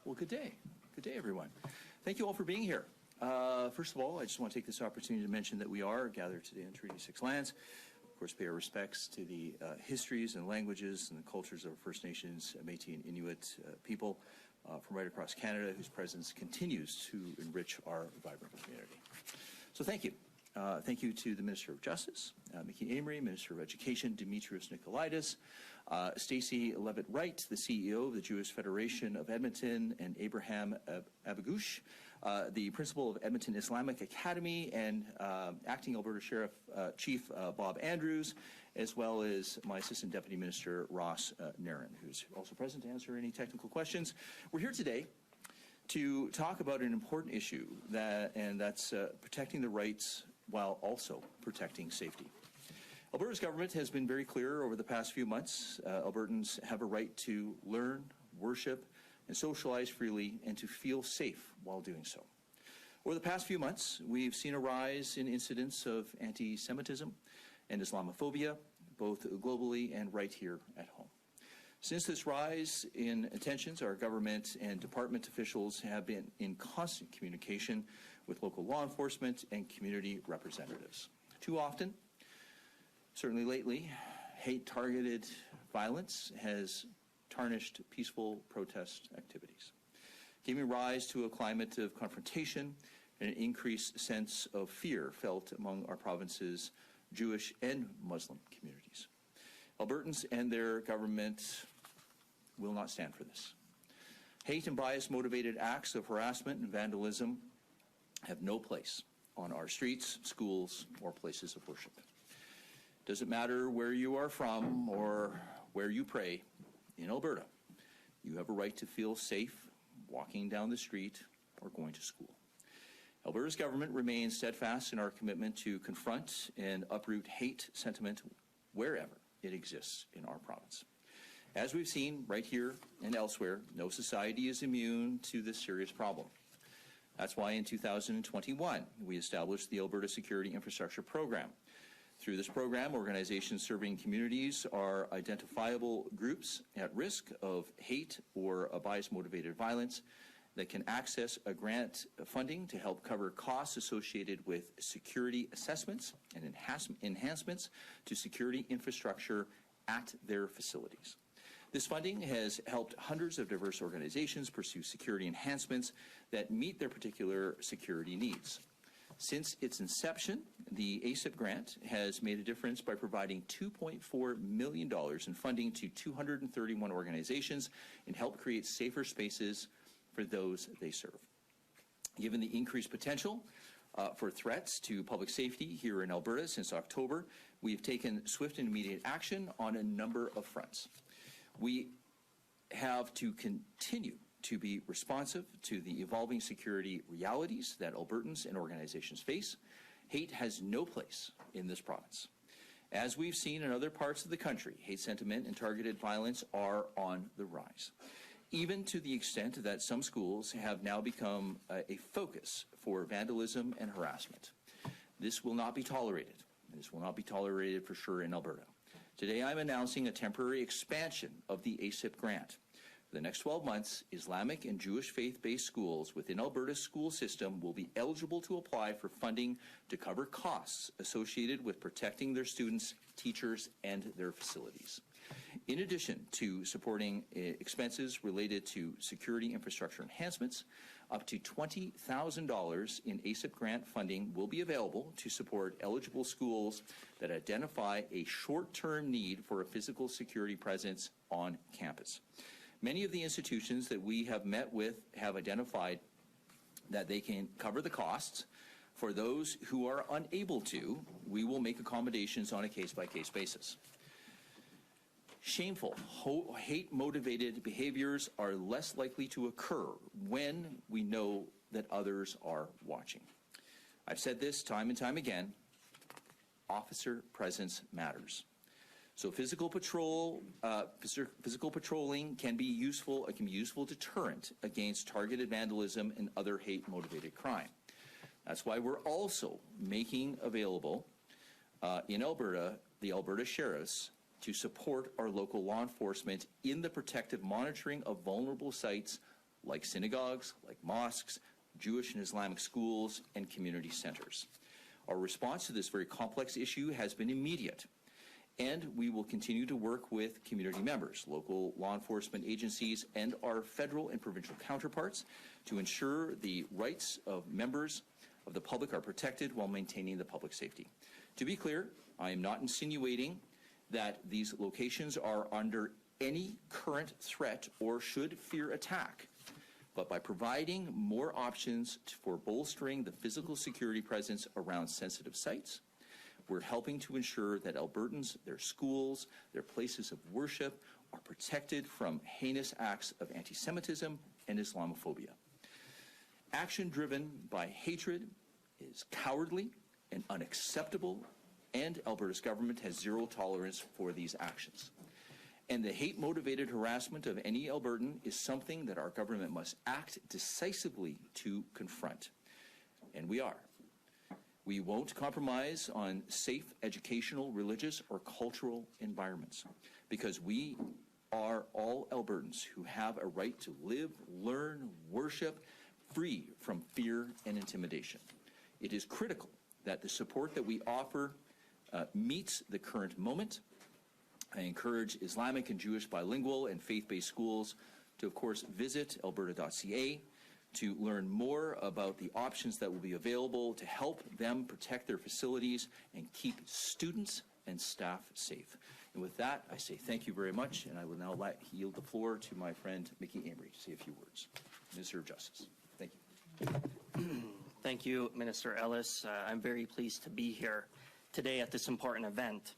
Well, good day. Good day, everyone. Thank you all for being here. First of all, I just want to take this opportunity to mention that we are gathered today on Treaty 6 lands. Of course, pay our respects to the histories and languages and the cultures of our First Nations, Métis and Inuit people from right across Canada, whose presence continues to enrich our vibrant community. So thank you. Thank you to the Minister of Justice, Amery, Minister of Education, Demetrios Nicolaides, Stacey Leavitt-Wright, the CEO of the Jewish Federation of Edmonton, and Abougouche, the principal of Edmonton Islamic Academy, and acting Alberta Sheriff Chief Bob Andrews, as well as my Assistant Deputy Minister Ross Nairn, who's also present to answer any technical questions. We're here today to talk about an important issue, that's protecting the rights while also protecting safety. Alberta's government has been very clear over the past few months. Albertans have a right to learn, worship, and socialize freely, and to feel safe while doing so. Over the past few months, we've seen a rise in incidents of anti-Semitism and Islamophobia, both globally and right here at home. Since this rise in tensions, our government and department officials have been in constant communication with local law enforcement and community representatives. Too often, certainly lately, hate-targeted violence has tarnished peaceful protest activities, giving rise to a climate of confrontation and an increased sense of fear felt among our province's Jewish and Muslim communities. Albertans and their government will not stand for this. Hate and bias-motivated acts of harassment and vandalism have no place on our streets, schools, or places of worship. Doesn't matter where you are from or where you pray, in Alberta, you have a right to feel safe walking down the street or going to school. Alberta's government remains steadfast in our commitment to confront and uproot hate sentiment wherever it exists in our province. As we've seen right here and elsewhere, no society is immune to this serious problem. That's why in 2021, we established the Alberta Security Infrastructure Program. Through this program, organizations serving communities are identifiable groups at risk of hate or bias-motivated violence that can access a grant funding to help cover costs associated with security assessments and enhancements to security infrastructure at their facilities. This funding has helped hundreds of diverse organizations pursue security enhancements that meet their particular security needs. Since its inception, the ASIP grant has made a difference by providing $2.4 million in funding to 231 organizations and help create safer spaces for those they serve. Given the increased potential for threats to public safety here in Alberta since October, we've taken swift and immediate action on a number of fronts. We have to continue to be responsive to the evolving security realities that Albertans and organizations face. Hate has no place in this province. As we've seen in other parts of the country, hate sentiment and targeted violence are on the rise, even to the extent that some schools have now become a focus for vandalism and harassment. This will not be tolerated. This will not be tolerated for sure in Alberta. Today, I'm announcing a temporary expansion of the ASIP grant. For the next 12 months, Islamic and Jewish faith-based schools within Alberta's school system will be eligible to apply for funding to cover costs associated with protecting their students, teachers, and their facilities. In addition to supporting expenses related to security infrastructure enhancements, up to $20,000 in ASIP grant funding will be available to support eligible schools that identify a short-term need for a physical security presence on campus. Many of the institutions that we have met with have identified that they can cover the costs. For those who are unable to, we will make accommodations on a case-by-case basis. Shameful, hate-motivated behaviors are less likely to occur when we know that others are watching. I've said this time and time again, officer presence matters. So physical patrolling can be useful. It can be a useful deterrent against targeted vandalism and other hate-motivated crime. That's why we're also making available in Alberta the Alberta Sheriffs to support our local law enforcement in the protective monitoring of vulnerable sites like synagogues, like mosques, Jewish and Islamic schools, and community centers. Our response to this very complex issue has been immediate, and we will continue to work with community members, local law enforcement agencies, and our federal and provincial counterparts to ensure the rights of members of the public are protected while maintaining the public safety. To be clear, I am not insinuating that these locations are under any current threat or should fear attack, but by providing more options for bolstering the physical security presence around sensitive sites, we're helping to ensure that Albertans, their schools, their places of worship are protected from heinous acts of anti-Semitism and Islamophobia. Action driven by hatred is cowardly and unacceptable, and Alberta's government has zero tolerance for these actions. And the hate-motivated harassment of any Albertan is something that our government must act decisively to confront. And we are. We won't compromise on safe educational, religious, or cultural environments, because we are all Albertans who have a right to live, learn, worship, free from fear and intimidation. It is critical that the support that we offer meets the current moment. I encourage Islamic and Jewish bilingual and faith-based schools to, of course, visit alberta.ca to learn more about the options that will be available to help them protect their facilities and keep students and staff safe. And with that, I say thank you very much, and I will now yield the floor to my friend Mickey Amery to say a few words. Minister of Justice. Thank you. Thank you, Minister Ellis. I'm very pleased to be here today at this important event.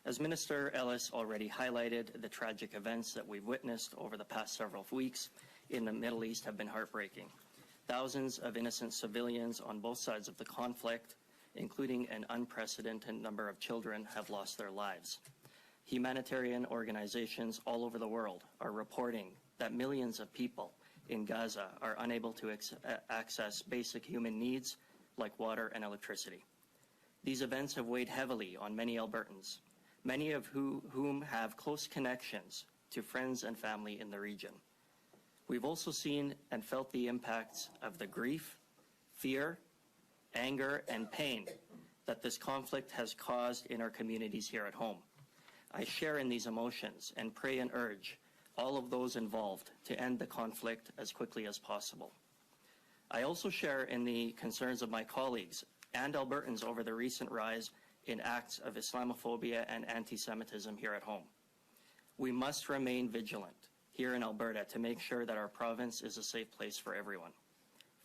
As Minister Ellis already highlighted, the tragic events that we've witnessed over the past several weeks in the Middle East have been heartbreaking. Thousands of innocent civilians on both sides of the conflict, including an unprecedented number of children, have lost their lives. Humanitarian organizations all over the world are reporting that millions of people in Gaza are unable to access basic human needs like water and electricity. These events have weighed heavily on many Albertans, many of whom have close connections to friends and family in the region. We've also seen and felt the impacts of the grief, fear, anger, and pain that this conflict has caused in our communities here at home. I share in these emotions and pray and urge all of those involved to end the conflict as quickly as possible. I also share in the concerns of my colleagues and Albertans over the recent rise in acts of Islamophobia and anti-Semitism here at home. We must remain vigilant here in Alberta to make sure that our province is a safe place for everyone.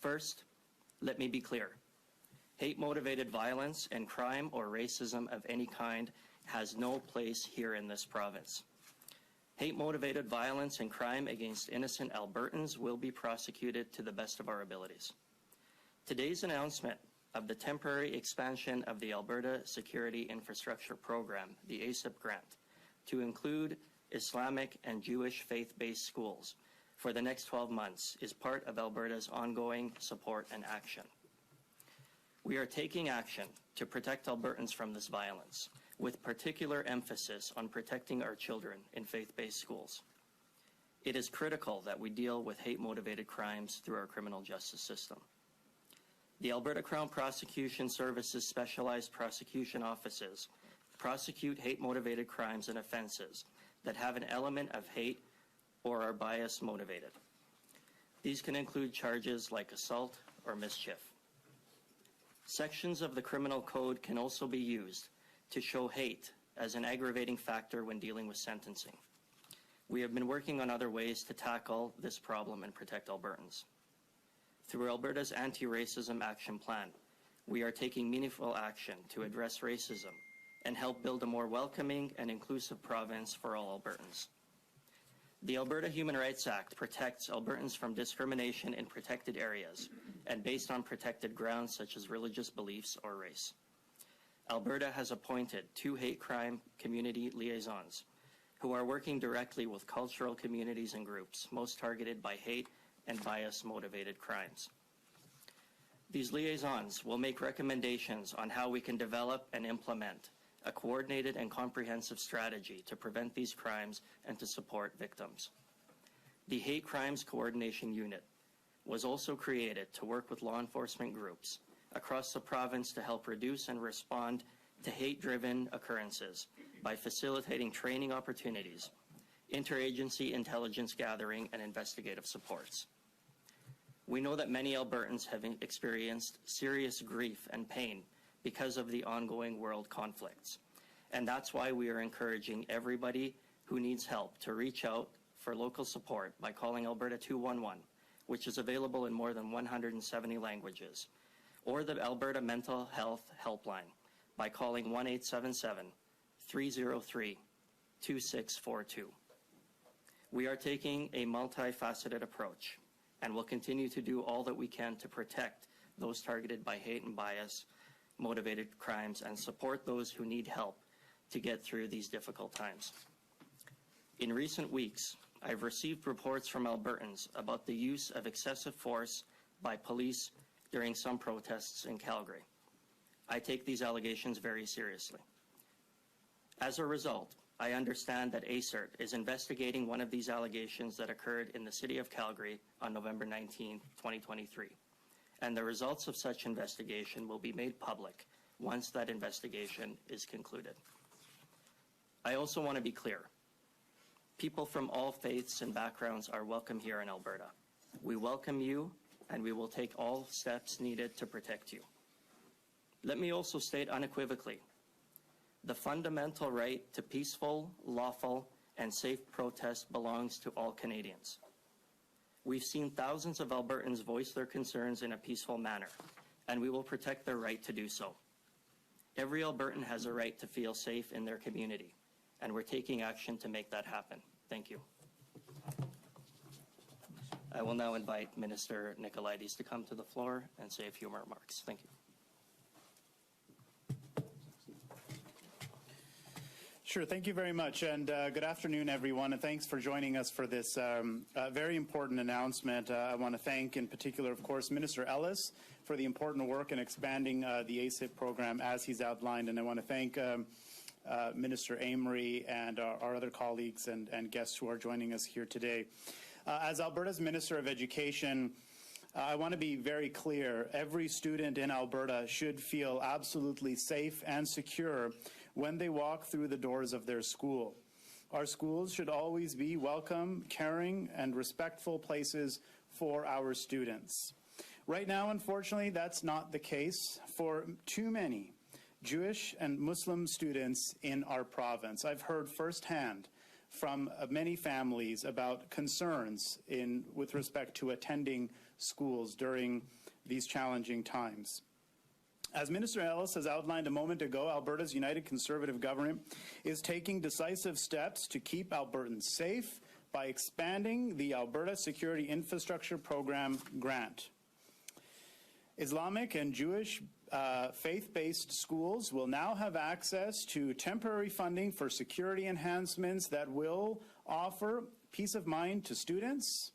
First, let me be clear. Hate-motivated violence and crime or racism of any kind has no place here in this province. Hate-motivated violence and crime against innocent Albertans will be prosecuted to the best of our abilities. Today's announcement of the temporary expansion of the Alberta Security Infrastructure Program, the ASIP grant, to include Islamic and Jewish faith-based schools for the next 12 months is part of Alberta's ongoing support and action. We are taking action to protect Albertans from this violence, with particular emphasis on protecting our children in faith-based schools. It is critical that we deal with hate-motivated crimes through our criminal justice system. The Alberta Crown Prosecution Service's specialized prosecution offices prosecute hate-motivated crimes and offenses that have an element of hate or are bias-motivated. These can include charges like assault or mischief. Sections of the criminal code can also be used to show hate as an aggravating factor when dealing with sentencing. We have been working on other ways to tackle this problem and protect Albertans. Through Alberta's Anti-Racism Action Plan, we are taking meaningful action to address racism and help build a more welcoming and inclusive province for all Albertans. The Alberta Human Rights Act protects Albertans from discrimination in protected areas and based on protected grounds such as religious beliefs or race. Alberta has appointed 2 hate crime community liaisons who are working directly with cultural communities and groups most targeted by hate and bias-motivated crimes. These liaisons will make recommendations on how we can develop and implement a coordinated and comprehensive strategy to prevent these crimes and to support victims. The Hate Crimes Coordination Unit was also created to work with law enforcement groups across the province to help reduce and respond to hate-driven occurrences by facilitating training opportunities, interagency intelligence gathering, and investigative supports. We know that many Albertans have experienced serious grief and pain because of the ongoing world conflicts. And that's why we are encouraging everybody who needs help to reach out for local support by calling Alberta 211, which is available in more than 170 languages, or the Alberta Mental Health Helpline by calling 1-877-303-2642. We are taking a multifaceted approach and will continue to do all that we can to protect those targeted by hate and bias motivated crimes and support those who need help to get through these difficult times. In recent weeks, I've received reports from Albertans about the use of excessive force by police during some protests in Calgary. I take these allegations very seriously. As a result, I understand that ACERT is investigating one of these allegations that occurred in the city of Calgary on November 19, 2023, and the results of such investigation will be made public once that investigation is concluded. I also want to be clear. People from all faiths and backgrounds are welcome here in Alberta. We welcome you, and we will take all steps needed to protect you. Let me also state unequivocally, the fundamental right to peaceful, lawful, and safe protest belongs to all Canadians. We've seen thousands of Albertans voice their concerns in a peaceful manner, and we will protect their right to do so. Every Albertan has a right to feel safe in their community, and we're taking action to make that happen. Thank you. I will now invite Minister Nicolaides to come to the floor and say a few more remarks. Thank you. Sure, thank you very much, and good afternoon, everyone, and thanks for joining us for this very important announcement. I want to thank, in particular, of course, Minister Ellis for the important work in expanding the ACIP program as he's outlined, and I want to thank Minister Amery and our other colleagues and guests who are joining us here today. As Alberta's Minister of Education, I want to be very clear. Every student in Alberta should feel absolutely safe and secure when they walk through the doors of their school. Our schools should always be welcome, caring, and respectful places for our students. Right now, unfortunately, that's not the case for too many Jewish and Muslim students in our province. I've heard firsthand from many families about concerns with respect to attending schools during these challenging times. As Minister Ellis has outlined a moment ago, Alberta's United Conservative Government is taking decisive steps to keep Albertans safe by expanding the Alberta Security Infrastructure Program grant. Islamic and Jewish faith-based schools will now have access to temporary funding for security enhancements that will offer peace of mind to students,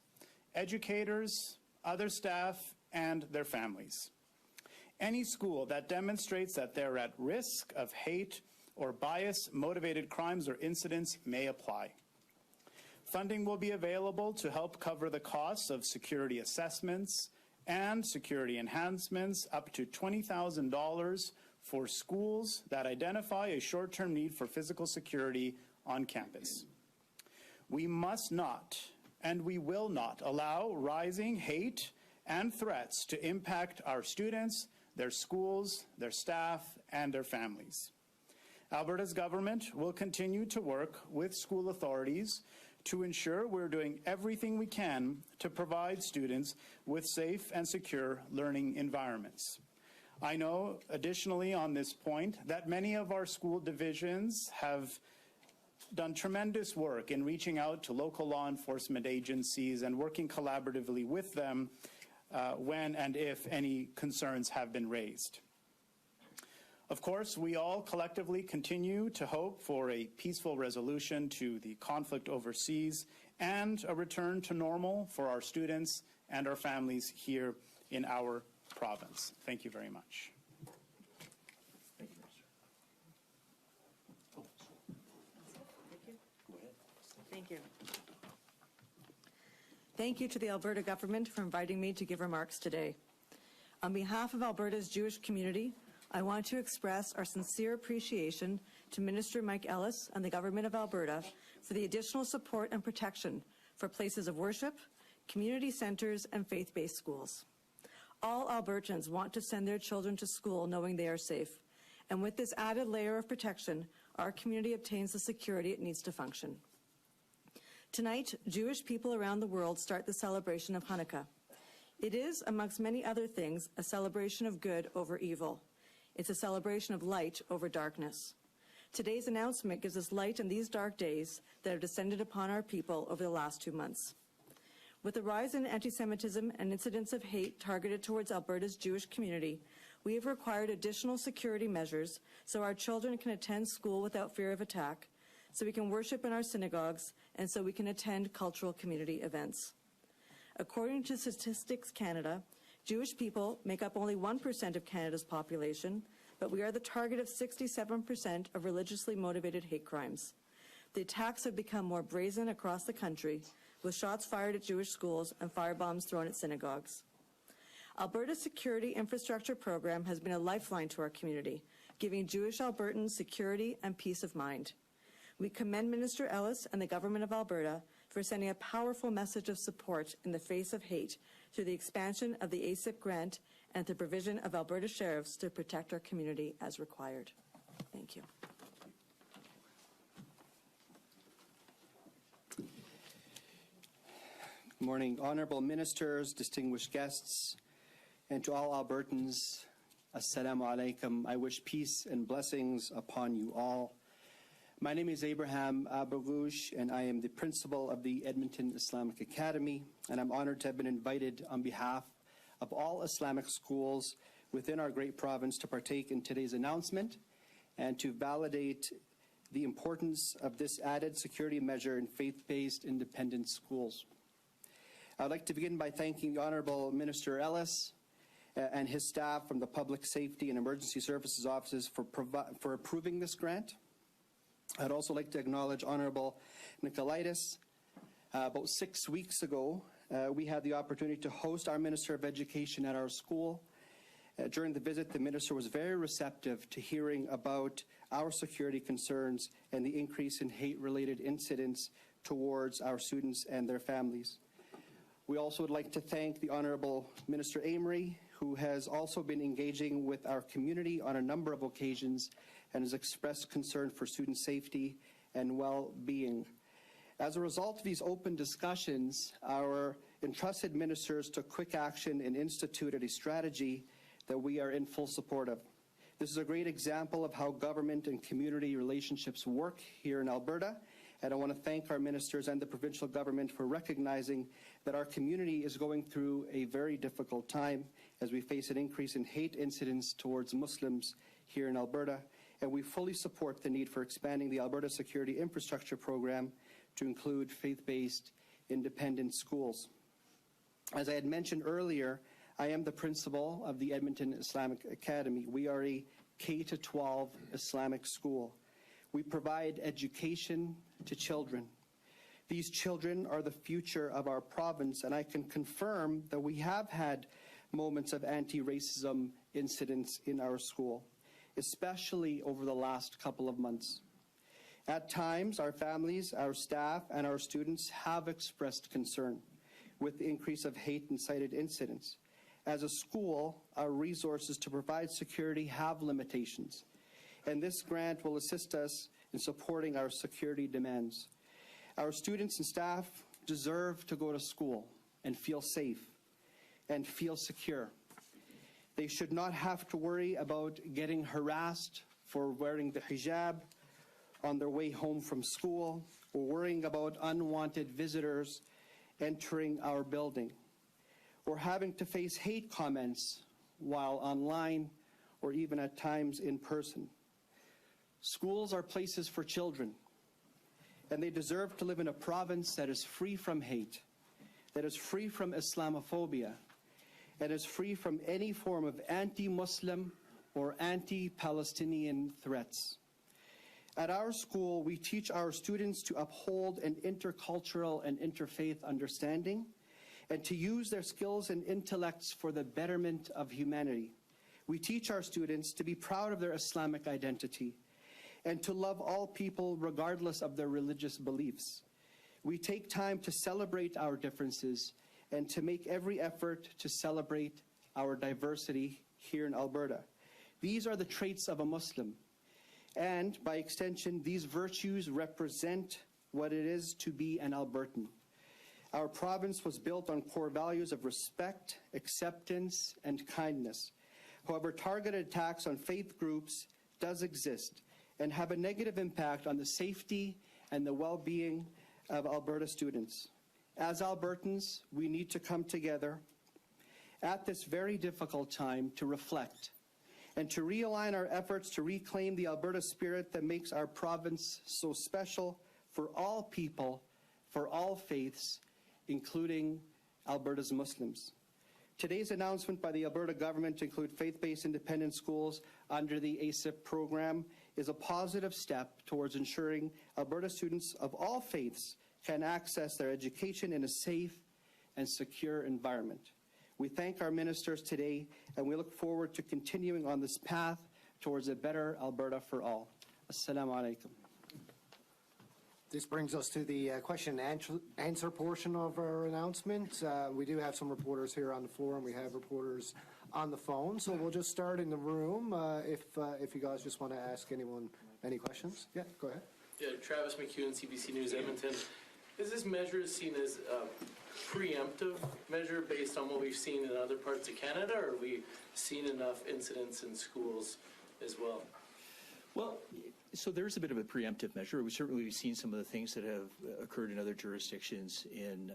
educators, other staff, and their families. Any school that demonstrates that they're at risk of hate or bias-motivated crimes or incidents may apply. Funding will be available to help cover the costs of security assessments and security enhancements up to $20,000 for schools that identify a short-term need for physical security on campus. We must not, and we will not, allow rising hate and threats to impact our students, their schools, their staff, and their families. Alberta's government will continue to work with school authorities to ensure we're doing everything we can to provide students with safe and secure learning environments. I know, additionally, on this point, that many of our school divisions have done tremendous work in reaching out to local law enforcement agencies and working collaboratively with them when and if any concerns have been raised. Of course, we all collectively continue to hope for a peaceful resolution to the conflict overseas and a return to normal for our students and our families here in our province. Thank you very much. Thank you, Minister. Thank you. Thank you to the Alberta government for inviting me to give remarks today. On behalf of Alberta's Jewish community, I want to express our sincere appreciation to Minister Mike Ellis and the Government of Alberta for the additional support and protection for places of worship, community centres, and faith-based schools. All Albertans want to send their children to school knowing they are safe, and with this added layer of protection, our community obtains the security it needs to function. Tonight, Jewish people around the world start the celebration of Hanukkah. It is, amongst many other things, a celebration of good over evil. It's a celebration of light over darkness. Today's announcement gives us light in these dark days that have descended upon our people over the last 2 months. With the rise in anti-Semitism and incidents of hate targeted towards Alberta's Jewish community, we have required additional security measures so our children can attend school without fear of attack, so we can worship in our synagogues, and so we can attend cultural community events. According to Statistics Canada, Jewish people make up only 1% of Canada's population, but we are the target of 67% of religiously motivated hate crimes. The attacks have become more brazen across the country, with shots fired at Jewish schools and firebombs thrown at synagogues. Alberta's Security Infrastructure Program has been a lifeline to our community, giving Jewish Albertans security and peace of mind. We commend Minister Ellis and the Government of Alberta for sending a powerful message of support in the face of hate through the expansion of the ASIP grant and the provision of Alberta Sheriffs to protect our community as required. Thank you. Good morning, honourable ministers, distinguished guests, and to all Albertans, Assalamu alaikum. I wish peace and blessings upon you all. My name is Abougouche, and I am the principal of the Edmonton Islamic Academy, and I'm honoured to have been invited on behalf of all Islamic schools within our great province to partake in today's announcement and to validate the importance of this added security measure in faith-based independent schools. I'd like to begin by thanking the Honourable Minister Ellis and his staff from the Public Safety and Emergency Services Offices for approving this grant. I'd also like to acknowledge Honourable Nicolaides. About 6 weeks ago, we had the opportunity to host our Minister of Education at our school. During the visit, the Minister was very receptive to hearing about our security concerns and the increase in hate-related incidents towards our students and their families. We also would like to thank the Honourable Minister Amery, who has also been engaging with our community on a number of occasions and has expressed concern for student safety and well-being. As a result of these open discussions, our entrusted ministers took quick action and instituted a strategy that we are in full support of. This is a great example of how government and community relationships work here in Alberta, and I want to thank our ministers and the provincial government for recognizing that our community is going through a very difficult time as we face an increase in hate incidents towards Muslims here in Alberta, and we fully support the need for expanding the Alberta Security Infrastructure Program to include faith-based independent schools. As I had mentioned earlier, I am the principal of the Edmonton Islamic Academy. We are a K-12 Islamic school. We provide education to children. These children are the future of our province, and I can confirm that we have had moments of anti-racism incidents in our school, especially over the last couple of months. At times, our families, our staff, and our students have expressed concern with the increase of hate-incited incidents. As a school, our resources to provide security have limitations, and this grant will assist us in supporting our security demands. Our students and staff deserve to go to school and feel safe and feel secure. They should not have to worry about getting harassed for wearing the hijab on their way home from school, or worrying about unwanted visitors entering our building, or having to face hate comments while online or even at times in person. Schools are places for children, and they deserve to live in a province that is free from hate, that is free from Islamophobia, and is free from any form of anti-Muslim or anti-Palestinian threats. At our school, we teach our students to uphold an intercultural and interfaith understanding and to use their skills and intellects for the betterment of humanity. We teach our students to be proud of their Islamic identity and to love all people regardless of their religious beliefs. We take time to celebrate our differences and to make every effort to celebrate our diversity here in Alberta. These are the traits of a Muslim, and by extension, these virtues represent what it is to be an Albertan. Our province was built on core values of respect, acceptance, and kindness. However, targeted attacks on faith groups does exist and have a negative impact on the safety and the well-being of Alberta students. As Albertans, we need to come together at this very difficult time to reflect and to realign our efforts to reclaim the Alberta spirit that makes our province so special for all people, for all faiths, including Alberta's Muslims. Today's announcement by the Alberta government to include faith-based independent schools under the ASIP program is a positive step towards ensuring Alberta students of all faiths can access their education in a safe and secure environment. We thank our ministers today, and we look forward to continuing on this path towards a better Alberta for all. Assalamu alaikum. This brings us to the question and answer portion of our announcement. We do have some reporters here on the floor, and we have reporters on the phone. So we'll just start in the room. If you guys just want to ask anyone any questions, yeah, go ahead. Yeah, Travis McEwen, CBC News, Edmonton. Is this measure seen as a preemptive measure based on what we've seen in other parts of Canada, or have we seen enough incidents in schools as well? Well, so there's a bit of a preemptive measure. We certainly have seen some of the things that have occurred in other jurisdictions in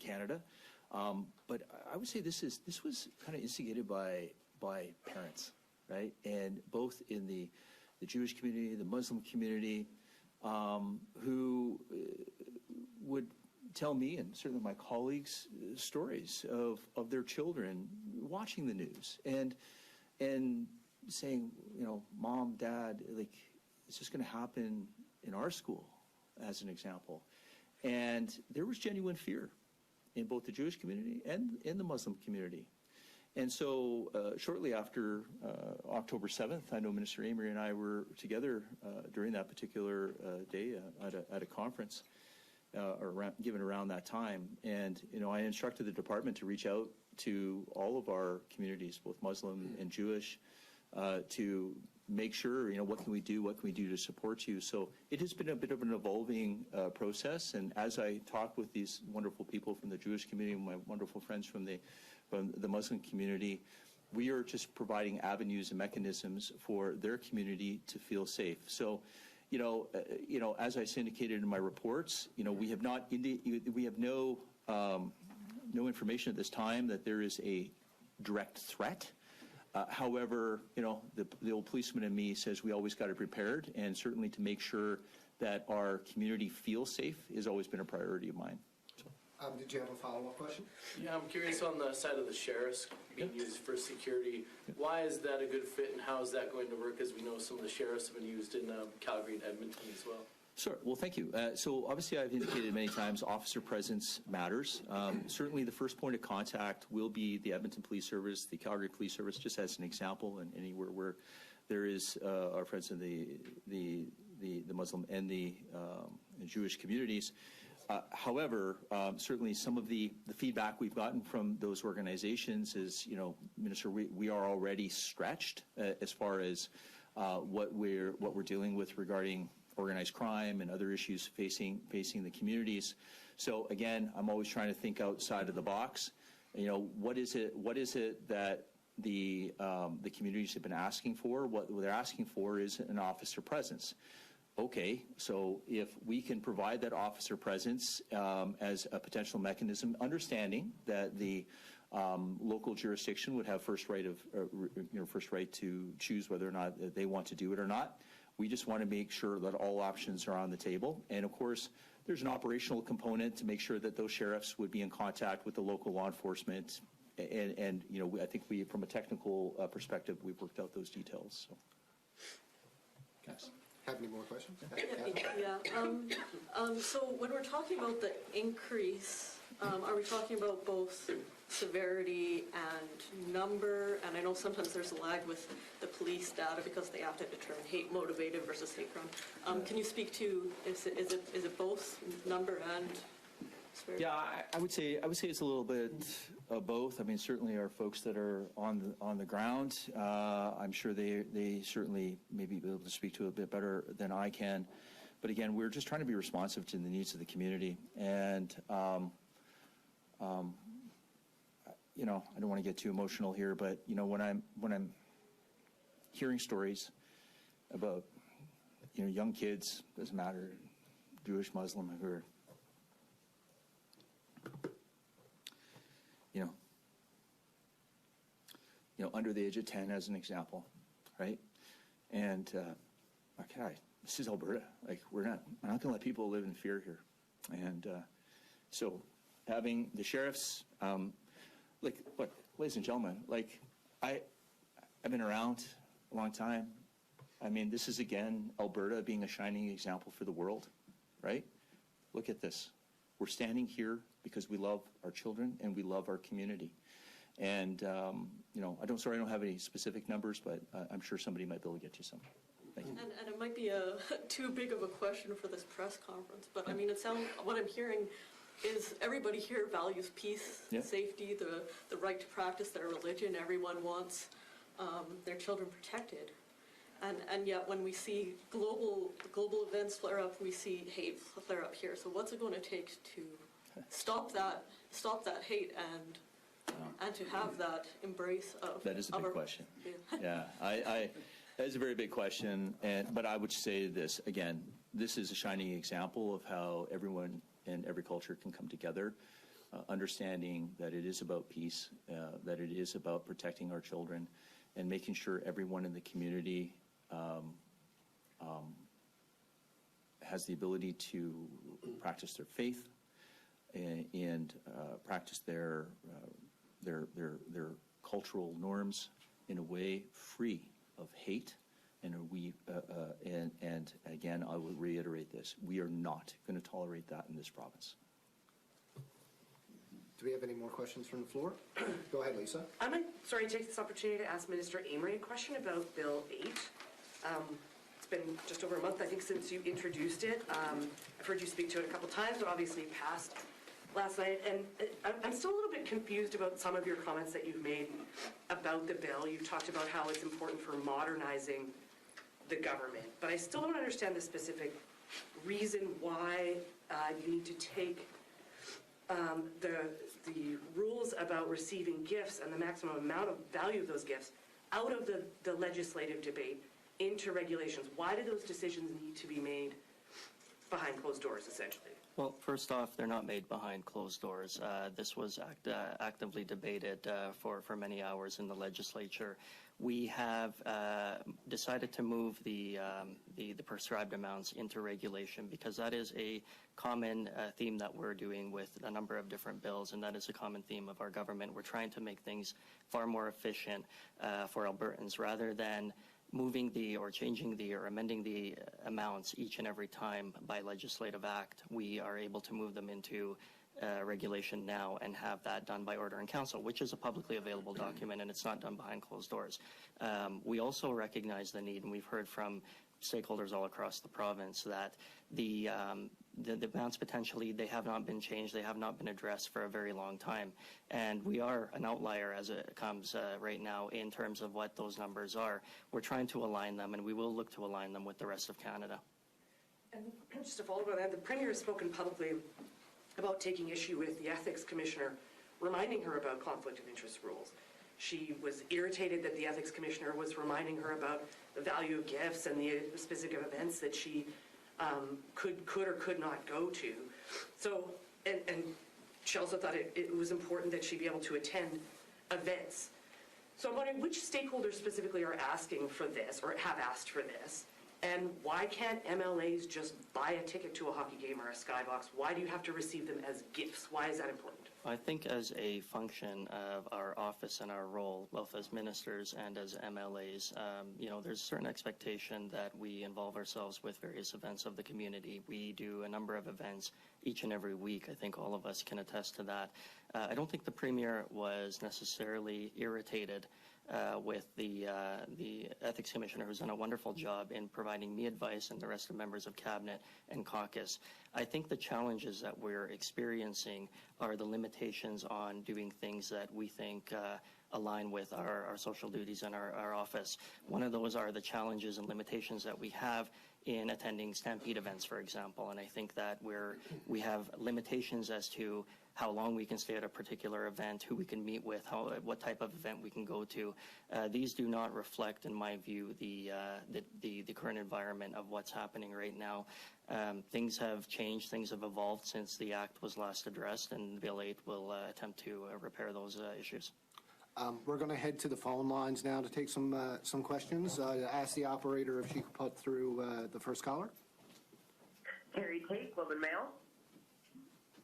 Canada, but I would say this was kind of instigated by parents, right? And both in the Jewish community, the Muslim community, who would tell me and certainly my colleagues stories of their children watching the news and saying, you know, Mom, Dad, like, it's just going to happen in our school, as an example. And there was genuine fear in both the Jewish community and in the Muslim community. And so shortly after October 7th, I know Minister Amery and I were together during that particular day at a conference given around that time. And, you know, I instructed the department to reach out to all of our communities, both Muslim and Jewish, to make sure, you know, what can we do to support you? So it has been a bit of an evolving process. And as I talk with these wonderful people from the Jewish community, my wonderful friends from the Muslim community, we are just providing avenues and mechanisms for their community to feel safe. So, you know, as I syndicated in my reports, you know, we have no information at this time that there is a direct threat. However, you know, the old policeman in me says we always got to be prepared, and certainly to make sure that our community feels safe has always been a priority of mine. Did you have a follow-up question? Yeah, I'm curious on the side of the sheriffs being used for security. Why is that a good fit, and how is that going to work, as we know some of the sheriffs have been used in Calgary and Edmonton as well? Sure. Well, thank you. So obviously I've indicated many times officer presence matters. Certainly the first point of contact will be the Edmonton Police Service, the Calgary Police Service, just as an example, and anywhere where there is our friends in the Muslim and the Jewish communities. However, certainly some of the feedback we've gotten from those organizations is, you know, Minister, we are already stretched as far as what we're dealing with regarding organized crime and other issues facing the communities. So again, I'm always trying to think outside of the box. You know, what is it that the communities have been asking for? What they're asking for is an officer presence. Okay, so if we can provide that officer presence as a potential mechanism, understanding that the local jurisdiction would have first right to choose whether or not they want to do it or not. We just want to make sure that all options are on the table. And of course, there's an operational component to make sure that those sheriffs would be in contact with the local law enforcement. And you know, I think from a technical perspective, we've worked out those details. So. Yes. have any more questions? So when we're talking about the increase, are we talking about both severity and number? And I know sometimes there's a lag with the police data because they have to determine hate motivated versus hate crime. Can you speak to, is it both number and severity? Yeah, I would say it's a little bit of both. I mean, certainly our folks that are on the ground, I'm sure they certainly maybe be able to speak to it a bit better than I can. But again, we're just trying to be responsive to the needs of the community. And you know, I don't want to get too emotional here, but you know, when I'm hearing stories about, you know, young kids, doesn't matter, Jewish, Muslim, who are, you know, under the age of 10 as an example, right? And okay, this is Alberta. Like, we're not going to let people live in fear here. And so having the sheriffs, like, look, ladies and gentlemen, like, I've been around a long time. I mean, this is, again, Alberta being a shining example for the world, right? Look at this. We're standing here because we love our children and we love our community. And, you know, I don't have any specific numbers, but I'm sure somebody might be able to get you some. Thank you. And it might be too big of a question for this press conference, but I mean, what I'm hearing is everybody here values peace, safety, the right to practice their religion. Everyone wants their children protected. And yet when we see global events flare up, we see hate flare up here. So what's it going to take to stop that hate and to have that embrace of... That is a big question. Yeah, that is a very big question. But I would say this, again, this is a shining example of how everyone and every culture can come together, understanding that it is about peace, that it is about protecting our children, and making sure everyone in the community has the ability to practice their faith and practice their cultural norms in a way free of hate. And again, I will reiterate this: we are not going to tolerate that in this province. Do we have any more questions from the floor? Go ahead, Lisa. I might, take this opportunity to ask Minister Amery a question about Bill 8. It's been just over a month, I think, since you introduced it. I've heard you speak to it a couple times, but obviously passed last night. And I'm still a little bit confused about some of your comments that you've made about the bill. You talked about how it's important for modernizing the government, but I still don't understand the specific reason why you need to take the rules about receiving gifts and the maximum amount of value of those gifts out of the legislative debate into regulations. Why do those decisions need to be made behind closed doors, essentially? Well, first off, they're not made behind closed doors. This was actively debated for many hours in the legislature. We have decided to move the prescribed amounts into regulation because that is a common theme that we're doing with a number of different bills, and that is a common theme of our government. We're trying to make things far more efficient for Albertans rather than moving or changing or amending the amounts each and every time by legislative act. We are able to move them into regulation now and have that done by order in council, which is a publicly available document, and it's not done behind closed doors. We also recognize the need, and we've heard from stakeholders all across the province that the amounts potentially, they have not been changed, they have not been addressed for a very long time. And we are an outlier as it comes right now in terms of what those numbers are. We're trying to align them, and we will look to align them with the rest of Canada. And just to follow up on that, the Premier has spoken publicly about taking issue with the Ethics Commissioner, reminding her about conflict of interest rules. She was irritated that the Ethics Commissioner was reminding her about the value of gifts and the specific events that she could or could not go to. So, and she also thought it was important that she be able to attend events. So I'm wondering which stakeholders specifically are asking for this or have asked for this, And why can't MLAs just buy a ticket to a hockey game or a skybox? Why do you have to receive them as gifts? Why is that important? I think as a function of our office and our role, both as ministers and as MLAs, there's a certain expectation that we involve ourselves with various events of the community. We do a number of events each and every week. I think all of us can attest to that. I don't think the Premier was necessarily irritated with the Ethics Commissioner, who's done a wonderful job in providing me advice and the rest of members of Cabinet and caucus. I think the challenges that we're experiencing are the limitations on doing things that we think align with our social duties in our office. One of those are the challenges and limitations that we have in attending Stampede events, for example. And I think that we have limitations as to how long we can stay at a particular event, who we can meet with, what type of event we can go to. These do not reflect, in my view, the current environment of what's happening right now. Things have changed, things have evolved since the Act was last addressed, and Bill 8 will attempt to repair those issues. We're going to head to the phone lines now to take some questions. Ask the operator if she could put through the first caller. Terry Tate, Globe and Mail.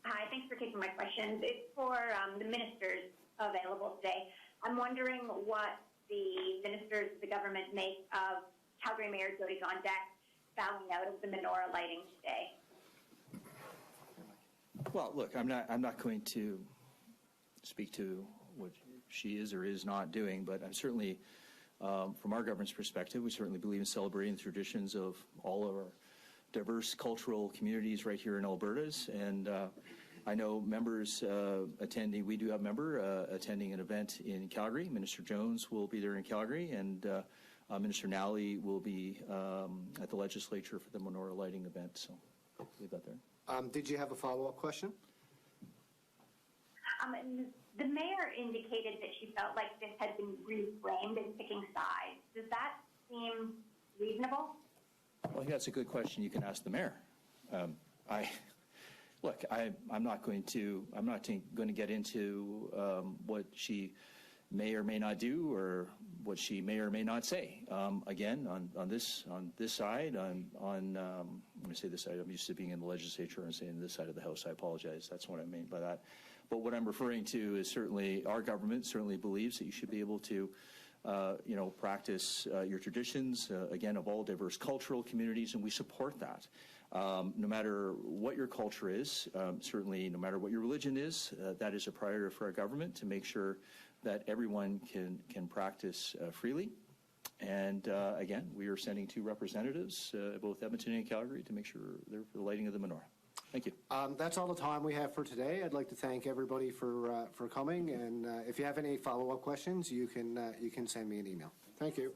Hi, thanks for taking my questions. It's for the ministers available today. I'm wondering what the ministers of the government make of Calgary Mayor Jody Gondek bowing out of the menorah lighting today. Well, look, I'm not going to speak to what she is or is not doing, but I'm certainly, from our government's perspective, we certainly believe in celebrating the traditions of all of our diverse cultural communities right here in Alberta's. And I know members attending, we do have a member attending an event in Calgary. Minister Jones will be there in Calgary, and Minister Nally will be at the legislature for the menorah lighting event. So I'll leave that there. Did you have a follow-up question? The mayor indicated that she felt like this had been reframed as picking sides. Does that seem reasonable? Well, I think that's a good question you can ask the mayor. I'm not going to get into what she may or may not do or what she may or may not say. Again, on this side, when I say this side, I'm used to being in the legislature and saying this side of the House. I apologize. That's what I mean by that. But what I'm referring to is certainly our government certainly believes that you should be able to practice your traditions, again, of all diverse cultural communities, and we support that. No matter what your culture is, certainly no matter what your religion is, that is a priority for our government to make sure that everyone can practice freely. And again, we are sending 2 representatives, both Edmonton and Calgary, to make sure they're for the lighting of the menorah. Thank you. That's all the time we have for today. I'd like to thank everybody for coming, and if you have any follow-up questions, you can send me an email. Thank you.